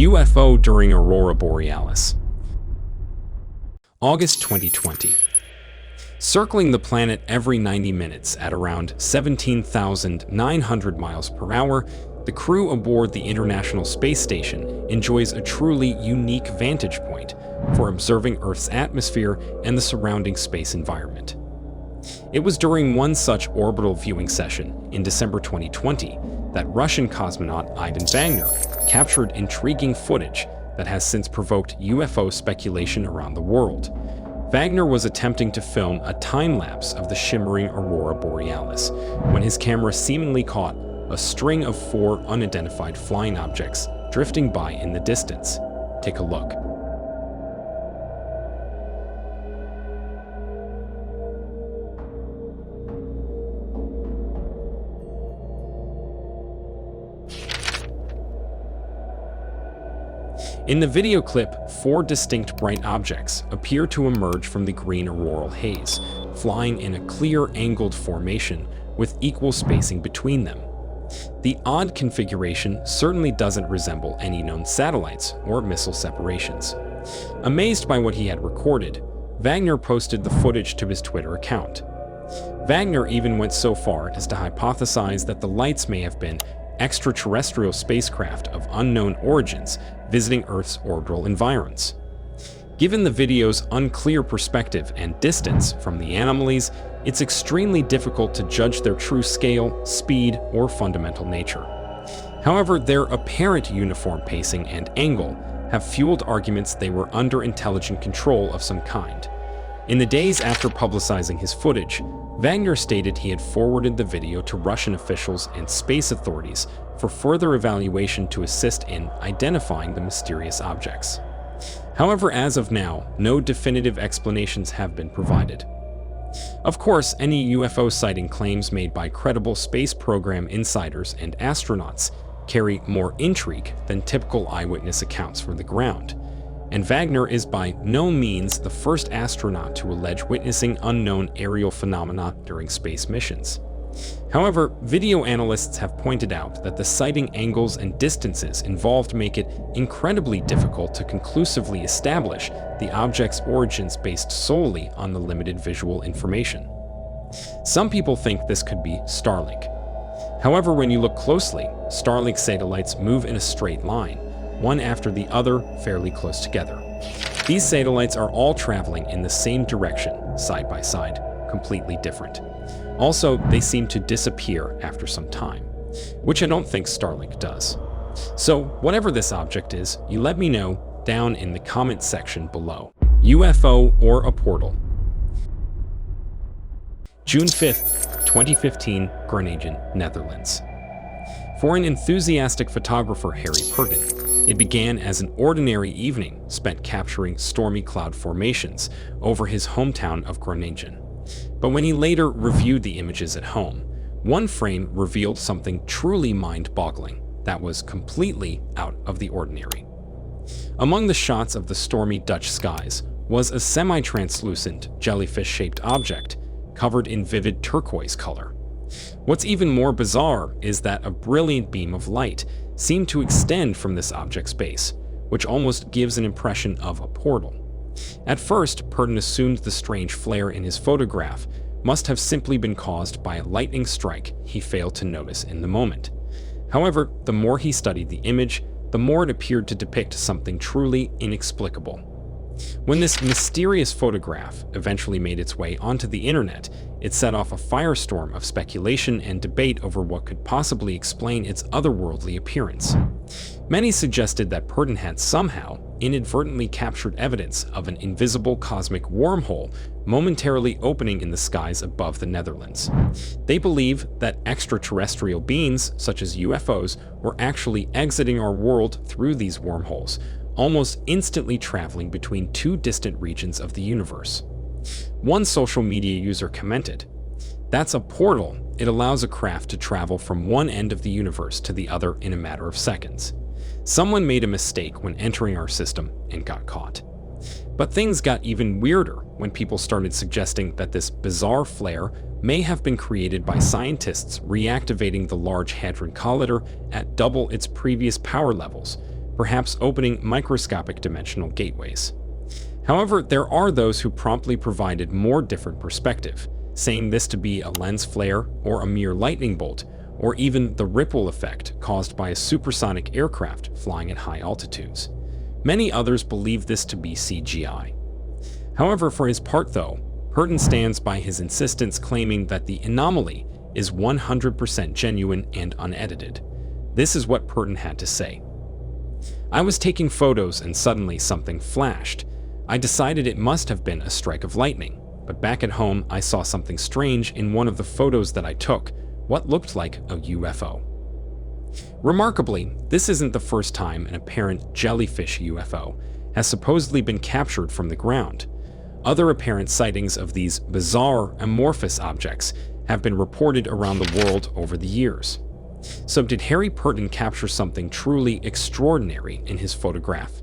UFO during Aurora Borealis. August 2020. Circling the planet every 90 minutes at around 17,900 miles per hour, the crew aboard the International Space Station enjoys a truly unique vantage point for observing Earth's atmosphere and the surrounding space environment. It was during one such orbital viewing session in December 2020 that Russian cosmonaut Ivan Wagner captured intriguing footage that has since provoked UFO speculation around the world. Wagner was attempting to film a time-lapse of the shimmering Aurora Borealis when his camera seemingly caught a string of 4 unidentified flying objects drifting by in the distance. Take a look. In the video clip, 4 distinct bright objects appear to emerge from the green auroral haze, flying in a clear angled formation with equal spacing between them. The odd configuration certainly doesn't resemble any known satellites or missile separations. Amazed by what he had recorded, Wagner posted the footage to his Twitter account. Wagner even went so far as to hypothesize that the lights may have been extraterrestrial spacecraft of unknown origins visiting Earth's orbital environs. Given the video's unclear perspective and distance from the anomalies, it's extremely difficult to judge their true scale, speed, or fundamental nature. However, their apparent uniform pacing and angle have fueled arguments they were under intelligent control of some kind. In the days after publicizing his footage, Wagner stated he had forwarded the video to Russian officials and space authorities for further evaluation to assist in identifying the mysterious objects. However, as of now, no definitive explanations have been provided. Of course, any UFO sighting claims made by credible space program insiders and astronauts carry more intrigue than typical eyewitness accounts from the ground. And Wagner is by no means the first astronaut to allege witnessing unknown aerial phenomena during space missions. However, video analysts have pointed out that the sighting angles and distances involved make it incredibly difficult to conclusively establish the object's origins based solely on the limited visual information. Some people think this could be Starlink. However, when you look closely, Starlink satellites move in a straight line, one after the other, fairly close together. These satellites are all traveling in the same direction, side by side, completely different. Also, they seem to disappear after some time, which I don't think Starlink does. So, whatever this object is, you let me know down in the comment section below. UFO or a portal. June 5th, 2015, Groningen, Netherlands. For an enthusiastic photographer, Harry Purden, it began as an ordinary evening spent capturing stormy cloud formations over his hometown of Groningen. But when he later reviewed the images at home, one frame revealed something truly mind-boggling that was completely out of the ordinary. Among the shots of the stormy Dutch skies was a semi-translucent, jellyfish-shaped object covered in vivid turquoise color. What's even more bizarre is that a brilliant beam of light seemed to extend from this object's base, which almost gives an impression of a portal. At first, Purden assumed the strange flare in his photograph must have simply been caused by a lightning strike he failed to notice in the moment. However, the more he studied the image, the more it appeared to depict something truly inexplicable. When this mysterious photograph eventually made its way onto the internet, it set off a firestorm of speculation and debate over what could possibly explain its otherworldly appearance. Many suggested that Purden had somehow inadvertently captured evidence of an invisible cosmic wormhole momentarily opening in the skies above the Netherlands. They believe that extraterrestrial beings, such as UFOs, were actually exiting our world through these wormholes, almost instantly traveling between 2 distant regions of the universe. One social media user commented, "That's a portal. It allows a craft to travel from one end of the universe to the other in a matter of seconds. Someone made a mistake when entering our system and got caught." But things got even weirder when people started suggesting that this bizarre flare may have been created by scientists reactivating the Large Hadron Collider at double its previous power levels, perhaps opening microscopic dimensional gateways. However, there are those who promptly provided more different perspective, saying this to be a lens flare or a mere lightning bolt, or even the ripple effect caused by a supersonic aircraft flying at high altitudes. Many others believe this to be CGI. However, for his part though, Purton stands by his insistence, claiming that the anomaly is 100% genuine and unedited. This is what Purton had to say. "I was taking photos and suddenly something flashed. I decided it must have been a strike of lightning, but back at home I saw something strange in one of the photos that I took, what looked like a UFO. Remarkably, this isn't the first time an apparent jellyfish UFO has supposedly been captured from the ground. Other apparent sightings of these bizarre, amorphous objects have been reported around the world over the years. So did Harry Purton capture something truly extraordinary in his photograph?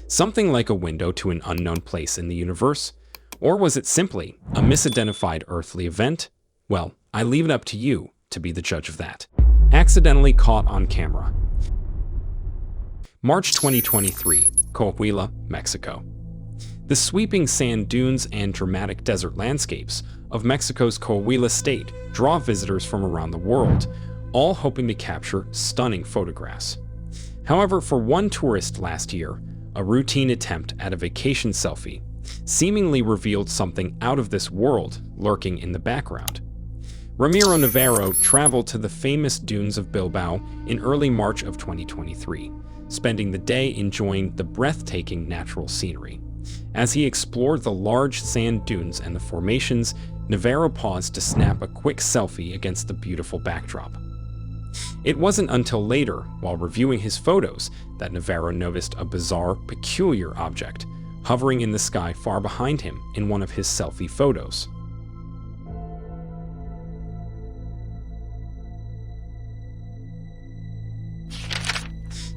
Something like a window to an unknown place in the universe? Or was it simply a misidentified earthly event? Well, I leave it up to you to be the judge of that." Accidentally caught on camera. March 2023, Coahuila, Mexico. The sweeping sand dunes and dramatic desert landscapes of Mexico's Coahuila state draw visitors from around the world, all hoping to capture stunning photographs. However, for one tourist last year, a routine attempt at a vacation selfie seemingly revealed something out of this world lurking in the background. Ramiro Navarro traveled to the famous dunes of Bilbao in early March of 2023, spending the day enjoying the breathtaking natural scenery. As he explored the large sand dunes and the formations, Navarro paused to snap a quick selfie against the beautiful backdrop. It wasn't until later, while reviewing his photos, that Navarro noticed a bizarre, peculiar object hovering in the sky far behind him in one of his selfie photos.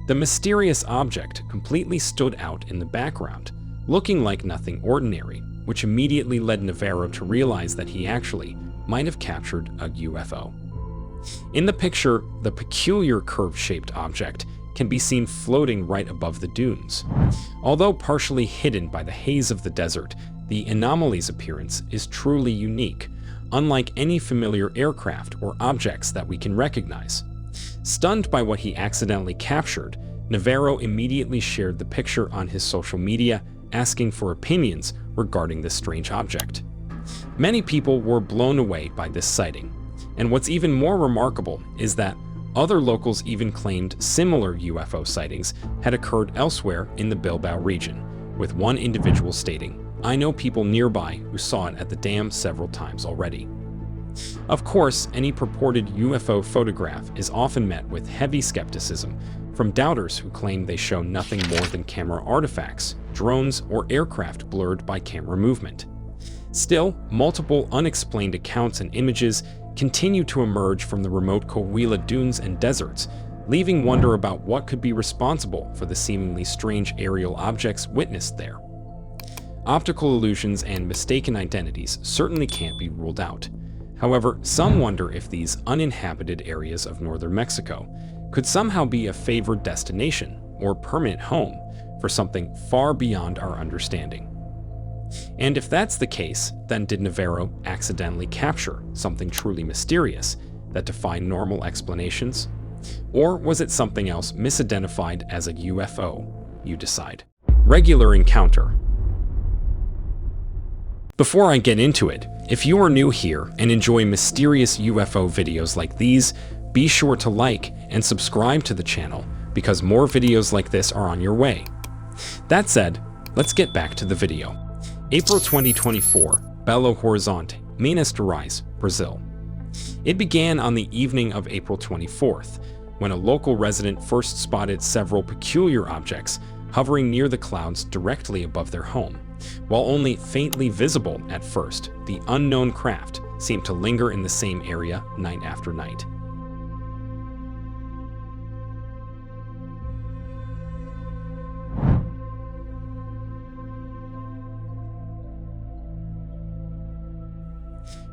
The mysterious object completely stood out in the background, looking like nothing ordinary, which immediately led Navarro to realize that he actually might have captured a UFO. In the picture, the peculiar curve-shaped object can be seen floating right above the dunes. Although partially hidden by the haze of the desert, the anomaly's appearance is truly unique, unlike any familiar aircraft or objects that we can recognize. Stunned by what he accidentally captured, Navarro immediately shared the picture on his social media, asking for opinions regarding this strange object. Many people were blown away by this sighting, and what's even more remarkable is that other locals even claimed similar UFO sightings had occurred elsewhere in the Bilbao region, with one individual stating, "I know people nearby who saw it at the dam several times already." Of course, any purported UFO photograph is often met with heavy skepticism from doubters who claim they show nothing more than camera artifacts, drones, or aircraft blurred by camera movement. Still, multiple unexplained accounts and images continue to emerge from the remote Coahuila dunes and deserts, leaving wonder about what could be responsible for the seemingly strange aerial objects witnessed there. Optical illusions and mistaken identities certainly can't be ruled out. However, some wonder if these uninhabited areas of northern Mexico could somehow be a favored destination or permanent home for something far beyond our understanding. And if that's the case, then did Navarro accidentally capture something truly mysterious that defied normal explanations? Or was it something else misidentified as a UFO? You decide. Regular encounter. Before I get into it, if you are new here and enjoy mysterious UFO videos like these, be sure to like and subscribe to the channel because more videos like this are on your way. That said, let's get back to the video. April 2024, Belo Horizonte, Minas Gerais, Brazil. It began on the evening of April 24th, when a local resident first spotted several peculiar objects hovering near the clouds directly above their home. While only faintly visible at first, the unknown craft seemed to linger in the same area night after night.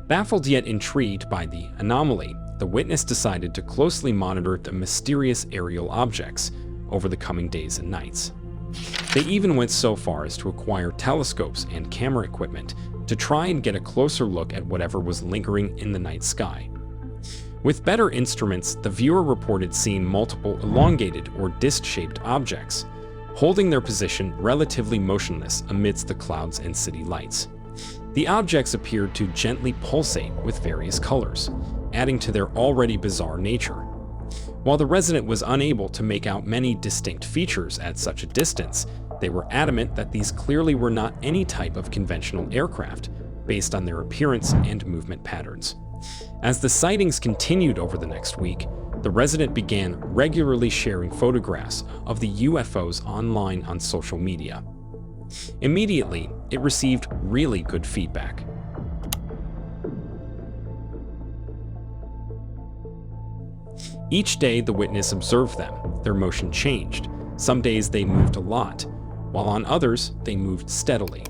Baffled yet intrigued by the anomaly, the witness decided to closely monitor the mysterious aerial objects, over the coming days and nights. They even went so far as to acquire telescopes and camera equipment to try and get a closer look at whatever was lingering in the night sky. With better instruments, the viewer reported seeing multiple elongated or disc-shaped objects, holding their position relatively motionless amidst the clouds and city lights. The objects appeared to gently pulsate with various colors, adding to their already bizarre nature. While the resident was unable to make out many distinct features at such a distance, they were adamant that these clearly were not any type of conventional aircraft, based on their appearance and movement patterns. As the sightings continued over the next week, the resident began regularly sharing photographs of the UFOs online on social media. Immediately, it received really good feedback. Each day the witness observed them. Their motion changed. Some days they moved a lot, while on others they moved steadily.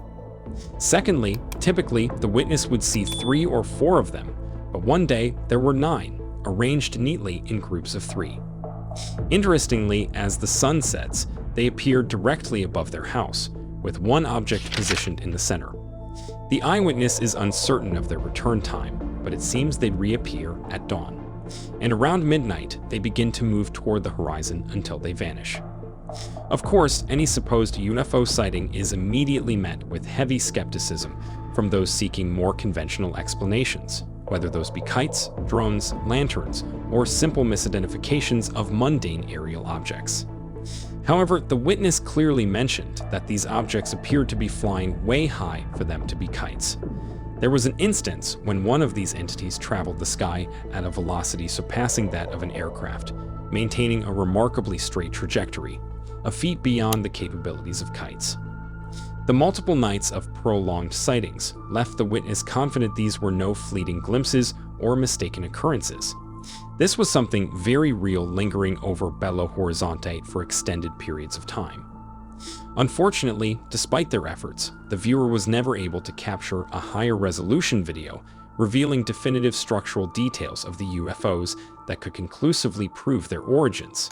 Secondly, typically the witness would see 3 or 4 of them, but one day there were 9, arranged neatly in groups of 3. Interestingly, as the sun sets, they appeared directly above their house, with one object positioned in the center. The eyewitness is uncertain of their return time, but it seems they'd reappear at dawn. And around midnight, they begin to move toward the horizon until they vanish. Of course, any supposed UFO sighting is immediately met with heavy skepticism from those seeking more conventional explanations, whether those be kites, drones, lanterns, or simple misidentifications of mundane aerial objects. However, the witness clearly mentioned that these objects appeared to be flying way high for them to be kites. There was an instance when one of these entities traveled the sky at a velocity surpassing that of an aircraft, maintaining a remarkably straight trajectory, a feat beyond the capabilities of kites. The multiple nights of prolonged sightings left the witness confident these were no fleeting glimpses or mistaken occurrences. This was something very real lingering over Belo Horizonte for extended periods of time. Unfortunately, despite their efforts, the viewer was never able to capture a higher resolution video revealing definitive structural details of the UFOs that could conclusively prove their origins.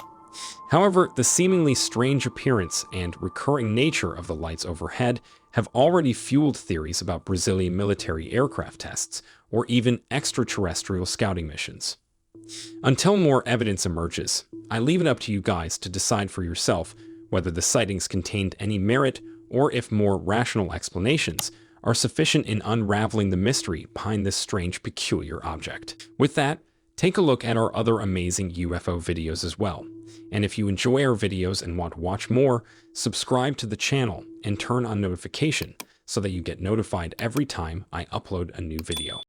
However, the seemingly strange appearance and recurring nature of the lights overhead have already fueled theories about Brazilian military aircraft tests or even extraterrestrial scouting missions. Until more evidence emerges, I leave it up to you guys to decide for yourself whether the sightings contained any merit or if more rational explanations are sufficient in unraveling the mystery behind this strange, peculiar object. With that, take a look at our other amazing UFO videos as well. And if you enjoy our videos and want to watch more, subscribe to the channel and turn on notification so that you get notified every time I upload a new video.